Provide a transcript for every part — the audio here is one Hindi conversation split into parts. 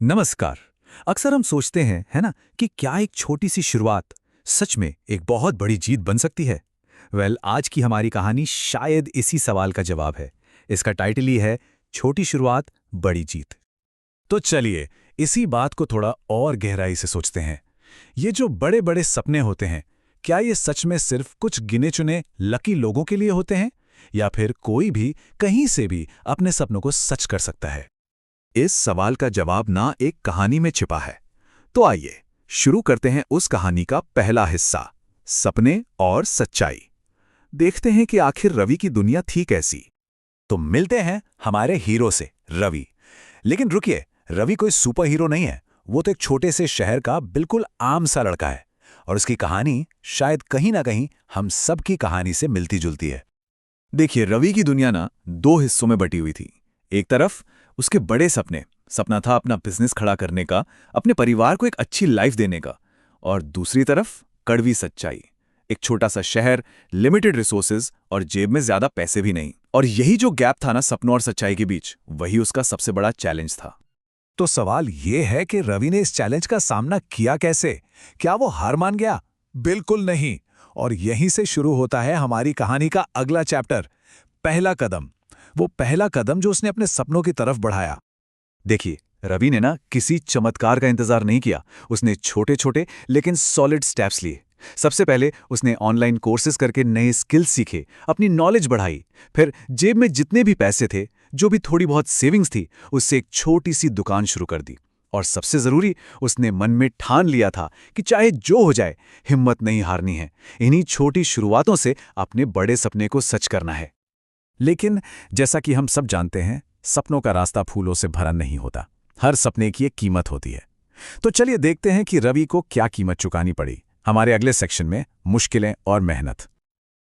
नमस्कार। अक्सर हम सोचते हैं, है ना, कि क्या एक छोटी सी शुरुआत सच में एक बहुत बड़ी जीत बन सकती है। आज की हमारी कहानी शायद इसी सवाल का जवाब है। इसका टाइटल ही है छोटी शुरुआत बड़ी जीत। तो चलिए इसी बात को थोड़ा और गहराई से सोचते हैं। ये जो बड़े बड़े सपने होते हैं, क्या ये सच में सिर्फ कुछ गिने चुने लकी लोगों के लिए होते हैं, या फिर कोई भी कहीं से भी अपने सपनों को सच कर सकता है? इस सवाल का जवाब ना एक कहानी में छिपा है। तो आइए शुरू करते हैं उस कहानी का पहला हिस्सा, सपने और सच्चाई। देखते हैं कि आखिर रवि की दुनिया थी कैसी। तो मिलते हैं हमारे हीरो से, रवि। लेकिन रुकिए, रवि कोई सुपर हीरो नहीं है। वो तो एक छोटे से शहर का बिल्कुल आम सा लड़का है, और उसकी कहानी शायद कहीं ना कहीं हम सबकी कहानी से मिलती जुलती है। देखिए, रवि की दुनिया ना दो हिस्सों में बटी हुई थी। एक तरफ उसके बड़े सपना था अपना बिजनेस खड़ा करने का, अपने परिवार को एक अच्छी लाइफ देने का। और दूसरी तरफ कड़वी सच्चाई, एक छोटा सा शहर, लिमिटेड रिसोर्सेज और जेब में ज्यादा पैसे भी नहीं। और यही जो गैप था ना सपनों और सच्चाई के बीच, वही उसका सबसे बड़ा चैलेंज था। तो सवाल ये है कि रवि ने इस चैलेंज का सामना किया कैसे? क्या वो हार मान गया? बिल्कुल नहीं। और यहीं से शुरू होता है हमारी कहानी का अगला चैप्टर, पहला कदम। वो पहला कदम जो उसने अपने सपनों की तरफ बढ़ाया। देखिए, रवि ने ना किसी चमत्कार का इंतजार नहीं किया। उसने छोटे छोटे लेकिन सॉलिड स्टेप्स लिए। सबसे पहले उसने ऑनलाइन कोर्सेज करके नए स्किल्स सीखे, अपनी नॉलेज बढ़ाई। फिर जेब में जितने भी पैसे थे, जो भी थोड़ी बहुत सेविंग्स थी, उससे एक छोटी सी दुकान शुरू कर दी। और सबसे जरूरी, उसने मन में ठान लिया था कि चाहे जो हो जाए, हिम्मत नहीं हारनी है। इन्हीं छोटी शुरुआतों से अपने बड़े सपने को सच करना है। लेकिन जैसा कि हम सब जानते हैं, सपनों का रास्ता फूलों से भरा नहीं होता। हर सपने की एक कीमत होती है। तो चलिए देखते हैं कि रवि को क्या कीमत चुकानी पड़ी हमारे अगले सेक्शन में, मुश्किलें और मेहनत।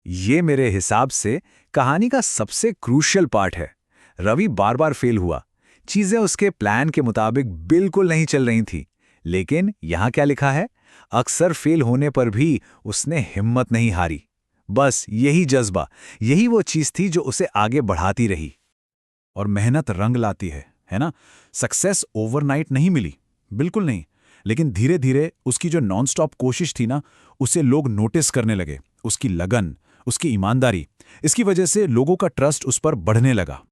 ये मेरे हिसाब से कहानी का सबसे क्रूशियल पार्ट है। रवि बार बार फेल हुआ। चीजें उसके प्लान के मुताबिक बिल्कुल नहीं चल रही थी। लेकिन यहां क्या लिखा है? अक्सर फेल होने पर भी उसने हिम्मत नहीं हारी। बस यही जज्बा, यही वो चीज थी जो उसे आगे बढ़ाती रही। और मेहनत रंग लाती है ना? सक्सेस ओवरनाइट नहीं मिली, बिल्कुल नहीं। लेकिन धीरे धीरे उसकी जो नॉन स्टॉप कोशिश थी ना, उसे लोग नोटिस करने लगे। उसकी लगन, उसकी ईमानदारी, इसकी वजह से लोगों का ट्रस्ट उस पर बढ़ने लगा।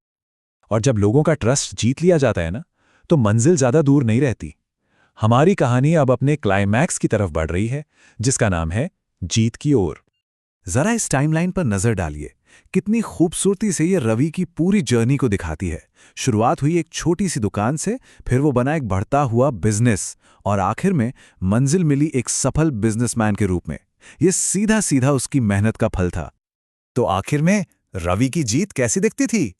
और जब लोगों का ट्रस्ट जीत लिया जाता है ना, तो मंजिल ज्यादा दूर नहीं रहती। हमारी कहानी अब अपने क्लाइमैक्स की तरफ बढ़ रही है, जिसका नाम है जीत की ओर। जरा इस टाइमलाइन पर नजर डालिए। कितनी खूबसूरती से ये रवि की पूरी जर्नी को दिखाती है। शुरुआत हुई एक छोटी सी दुकान से, फिर वो बना एक बढ़ता हुआ बिजनेस, और आखिर में मंजिल मिली एक सफल बिजनेसमैन के रूप में। ये सीधा सीधा उसकी मेहनत का फल था। तो आखिर में रवि की जीत कैसी दिखती थी?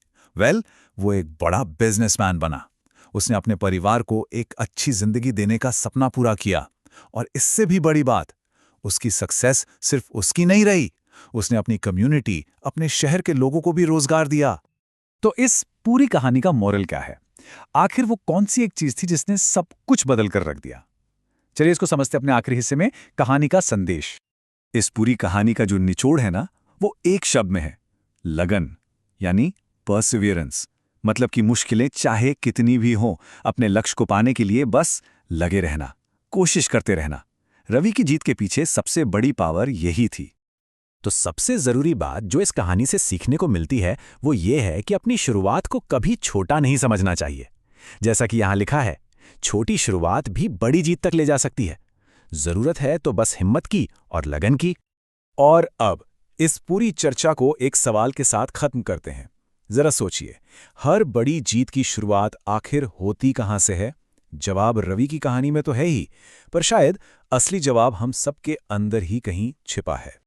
वो एक बड़ा बिजनेसमैन बना। उसने अपने परिवार को एक अच्छी जिंदगी देने का सपना पूरा किया। और इससे भी बड़ी बात, उसकी सक्सेस सिर्फ उसकी नहीं रही, उसने अपनी कम्युनिटी, अपने शहर के लोगों को भी रोजगार दिया। तो इस पूरी कहानी का मोरल क्या है? आखिर वो कौन सी एक चीज थी जिसने सब कुछ बदल कर रख दिया? चलिए इसको समझते अपने आखिरी हिस्से में, कहानी का संदेश। इस पूरी कहानी का जो निचोड़ है ना, वो एक शब्द में है, लगन, यानी परसिवियरेंस। मतलब कि मुश्किलें चाहे कितनी भी हों, अपने लक्ष्य को पाने के लिए बस लगे रहना, कोशिश करते रहना। रवि की जीत के पीछे सबसे बड़ी पावर यही थी। तो सबसे जरूरी बात जो इस कहानी से सीखने को मिलती है, वो ये है कि अपनी शुरुआत को कभी छोटा नहीं समझना चाहिए। जैसा कि यहां लिखा है, छोटी शुरुआत भी बड़ी जीत तक ले जा सकती है। जरूरत है तो बस हिम्मत की और लगन की। और अब इस पूरी चर्चा को एक सवाल के साथ खत्म करते हैं। जरा सोचिए, हर बड़ी जीत की शुरुआत आखिर होती कहां से है? जवाब रवि की कहानी में तो है ही, पर शायद असली जवाब हम सबके अंदर ही कहीं छिपा है।